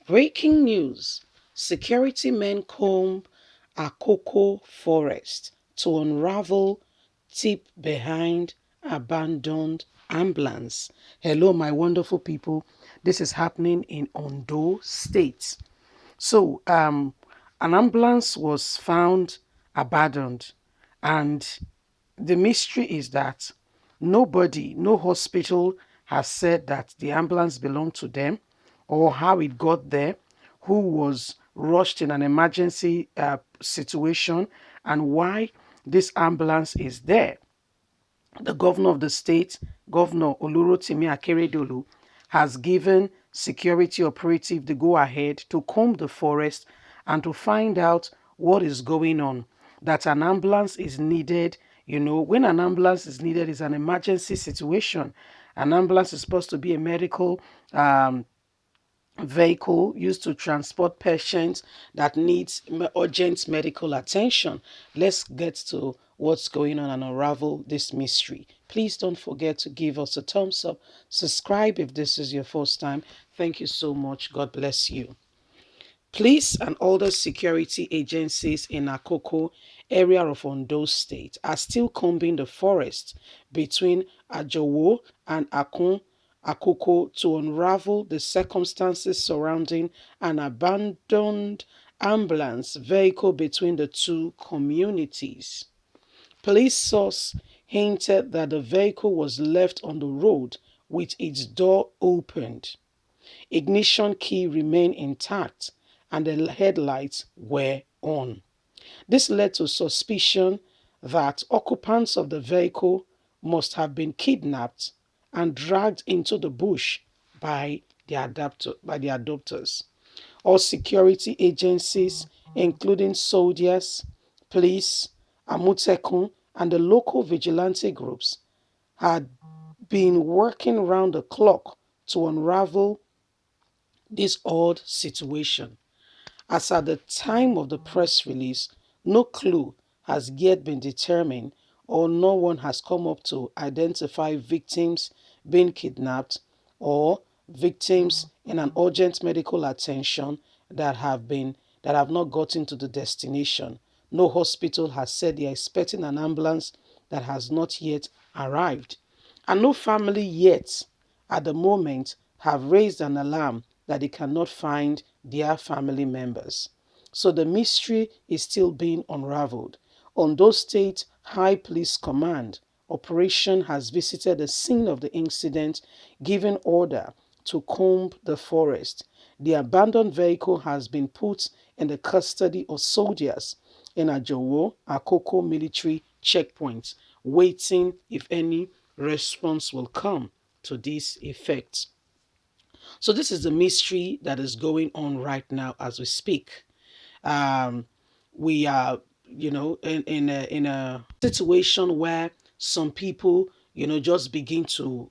Breaking news. Security men comb Akoko forest to unravel tip behind abandoned ambulance. Hello, my wonderful people. This is happening in Ondo State. So, an ambulance was found abandoned, and the mystery is that nobody, no hospital has said that the ambulance belonged to them or how it got there, who was rushed in an emergency situation, and why this ambulance is there. The governor of the state, Governor Olurotimi Akeredolu, has given security operative the go-ahead to comb the forest and to find out what is going on. That an ambulance is needed. When an ambulance is needed, is an emergency situation. An ambulance is supposed to be a medical vehicle used to transport patients that needs urgent medical attention. Let's get to what's going on and unravel this mystery. Please don't forget to give us a thumbs up, subscribe if this is your first time. Thank you so much. God bless you. Police and other security agencies in Akoko area of Ondo State are still combing the forest between Ajowo and Akoko to unravel the circumstances surrounding an abandoned ambulance vehicle between the two communities. Police source hinted that the vehicle was left on the road with its door opened. Ignition key remained intact and the headlights were on. This led to suspicion that occupants of the vehicle must have been kidnapped and dragged into the bush by the adopters. All security agencies, including soldiers, police, Amotekun, and the local vigilante groups, had been working round the clock to unravel this odd situation. As at the time of the press release, no clue has yet been determined or no one has come up to identify victims being kidnapped or victims in an urgent medical attention that have not gotten to the destination. No hospital has said they are expecting an ambulance that has not yet arrived. And no family yet, at the moment, have raised an alarm that they cannot find their family members. So the mystery is still being unraveled. Ondo State High Police Command operation has visited the scene of the incident, giving order to comb the forest. The abandoned vehicle has been put in the custody of soldiers in Ajowo Akoko military checkpoint, waiting if any response will come to this effect. So this is the mystery that is going on right now as we speak. Um, we are, in a situation where some people, just begin to,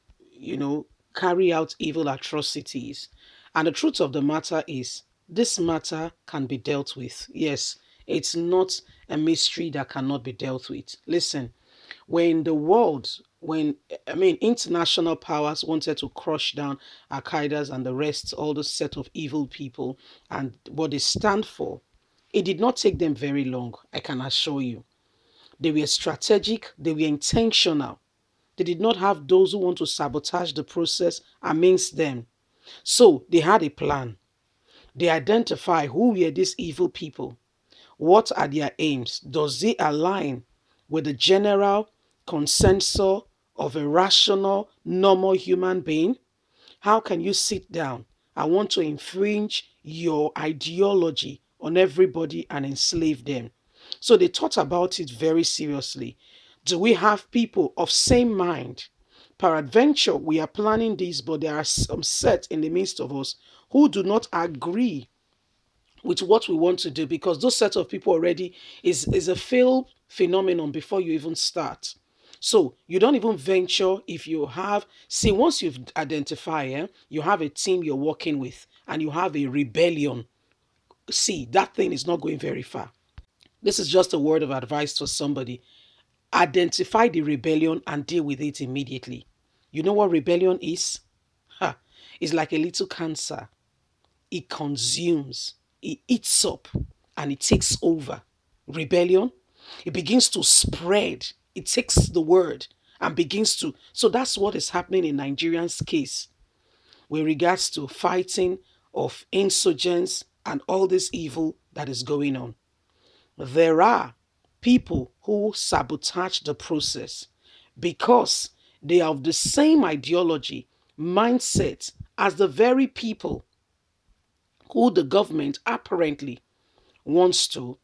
carry out evil atrocities. And the truth of the matter is, this matter can be dealt with. Yes, it's not a mystery that cannot be dealt with. Listen, when the world, when I mean international powers wanted to crush down Al Qaeda's and the rest, all the set of evil people and what they stand for, it did not take them very long, I can assure you. They were strategic, they were intentional. They did not have those who want to sabotage the process amongst them. So they had a plan. They identify who were these evil people. What are their aims? Does it align with the general consensus of a rational, normal human being? How can you sit down and want to infringe your ideology on everybody and enslave them? So they thought about it very seriously. Do we have people of same mind? Peradventure, we are planning this, but there are some set in the midst of us who do not agree with what we want to do, because those set of people already is a failed phenomenon before you even start. So you don't even venture. If you have, see, once you've identified, you have a team you're working with and you have a rebellion, see, that thing is not going very far. This is just a word of advice for somebody. Identify the rebellion and deal with it immediately. You know what rebellion is? Ha, it's like a little cancer. it consumes, it eats up, and it takes over. Rebellion, it begins to spread. It takes the word and begins to. So that's what is happening in Nigerian's case with regards to fighting of insurgents and all this evil that is going on. There are people who sabotage the process because they are of the same ideology, mindset as the very people who the government apparently wants to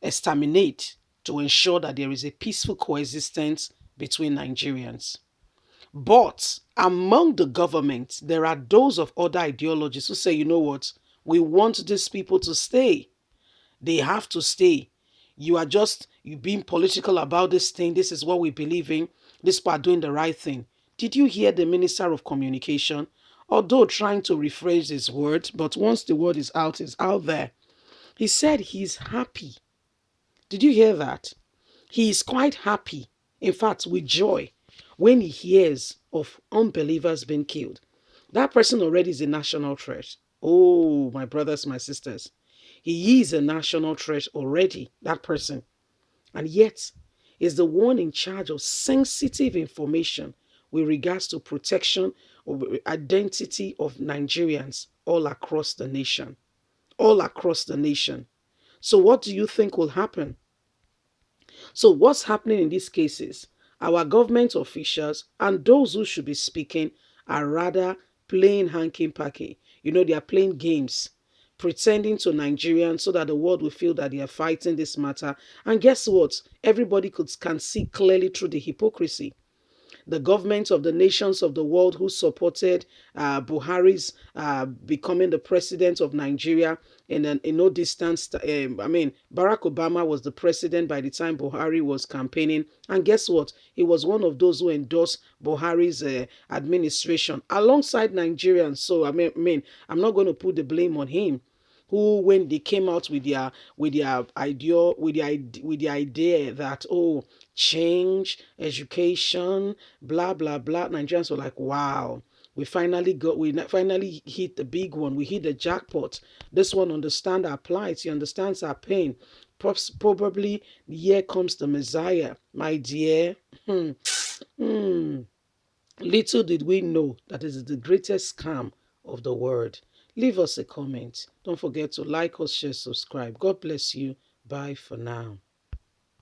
exterminate to ensure that there is a peaceful coexistence between Nigerians. But among the government, there are those of other ideologies who say, you know what, we want these people to stay. They have to stay. You being political about this thing. This is what we believe in. This part doing the right thing. Did you hear the Minister of Communication? Although trying to rephrase his words, but once the word is out there. He said he's happy. Did you hear that? He is quite happy, in fact, with joy, when he hears of unbelievers being killed. That person already is a national threat. Oh, my brothers, my sisters. He is a national threat already, that person. And yet, is the one in charge of sensitive information with regards to protection of identity of Nigerians all across the nation. All across the nation. So what do you think will happen? So what's happening in these cases? Our government officials and those who should be speaking are rather playing hanky panky. They are playing games, pretending to Nigerians so that the world will feel that they are fighting this matter. And guess what? Everybody can see clearly through the hypocrisy. The governments of the nations of the world who supported Buhari's becoming the president of Nigeria in no distance. Barack Obama was the president by the time Buhari was campaigning. And guess what? He was one of those who endorsed Buhari's administration alongside Nigerians. So, I'm not going to put the blame on him who when they came out with the idea that change education blah blah blah, Nigerians were like, wow, we finally hit the big one, we hit the jackpot. This one understands our plight, he understands our pain. Probably here comes the Messiah, my dear. Little did we know that it is the greatest scam of the world. Leave us a comment. Don't forget to like us, share, subscribe. God bless you. Bye for now.